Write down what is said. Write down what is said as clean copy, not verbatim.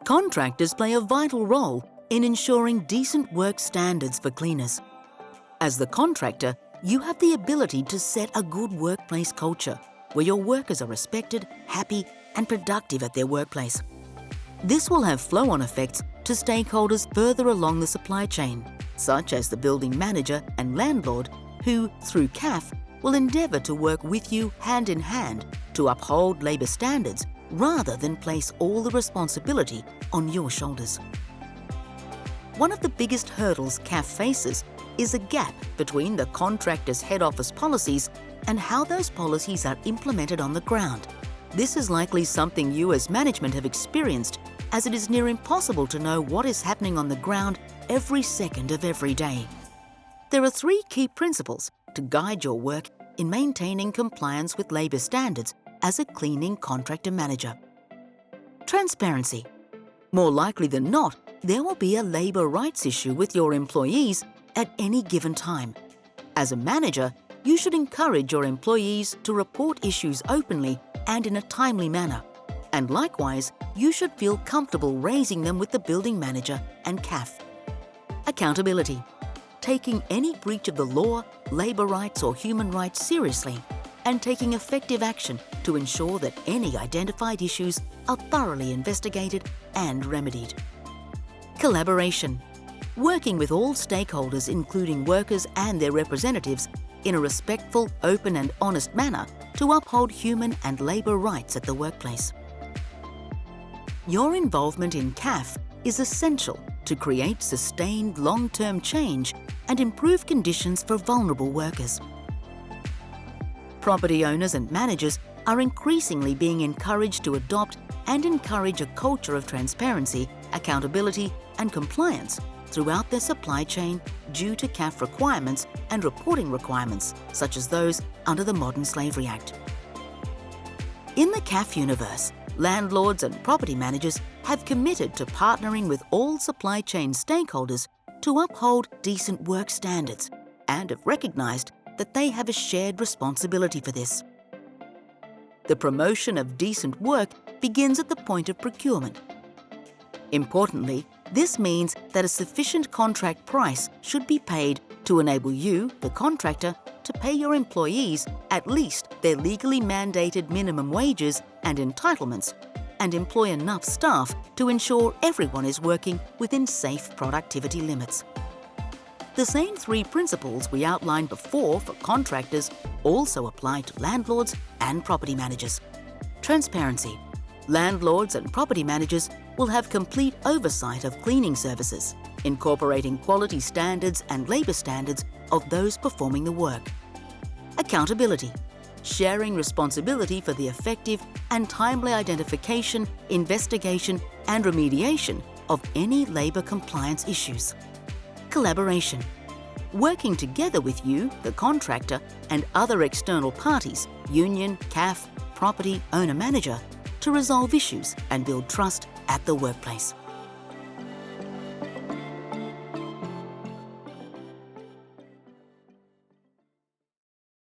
Contractors play a vital role in ensuring decent work standards for cleaners. As the contractor, you have the ability to set a good workplace culture where your workers are respected, happy, and productive at their workplace. This will have flow-on effects to stakeholders further along the supply chain, such as the building manager and landlord, who, through CAF, will endeavour to work with you hand in hand to uphold labour standards rather than place all the responsibility on your shoulders. One of the biggest hurdles CAF faces is a gap between the contractor's head office policies and how those policies are implemented on the ground. This is likely something you as management have experienced, as it is near impossible to know what is happening on the ground every second of every day. There are 3 key principles to guide your work in maintaining compliance with labour standards as a cleaning contractor manager. Transparency. More likely than not, there will be a labour rights issue with your employees at any given time. As a manager, you should encourage your employees to report issues openly and in a timely manner. And likewise, you should feel comfortable raising them with the building manager and CAF. Accountability. Taking any breach of the law, labour rights or human rights seriously, and taking effective action to ensure that any identified issues are thoroughly investigated and remedied. Collaboration. Working with all stakeholders, including workers and their representatives, in a respectful, open and honest manner to uphold human and labour rights at the workplace. Your involvement in CAF is essential to create sustained long-term change and improve conditions for vulnerable workers. Property owners and managers are increasingly being encouraged to adopt and encourage a culture of transparency, accountability and compliance throughout their supply chain due to CAF requirements and reporting requirements, such as those under the Modern Slavery Act. In the CAF universe, landlords and property managers have committed to partnering with all supply chain stakeholders to uphold decent work standards and have recognised that they have a shared responsibility for this. The promotion of decent work begins at the point of procurement. Importantly, this means that a sufficient contract price should be paid to enable you, the contractor, to pay your employees at least their legally mandated minimum wages and entitlements, and employ enough staff to ensure everyone is working within safe productivity limits. The same 3 principles we outlined before for contractors also apply to landlords and property managers. Transparency. Landlords and property managers will have complete oversight of cleaning services, incorporating quality standards and labour standards of those performing the work. Accountability. Sharing responsibility for the effective and timely identification, investigation and remediation of any labour compliance issues. Collaboration. Working together with you, the contractor, and other external parties, union, CAF, property owner-manager, to resolve issues and build trust at the workplace.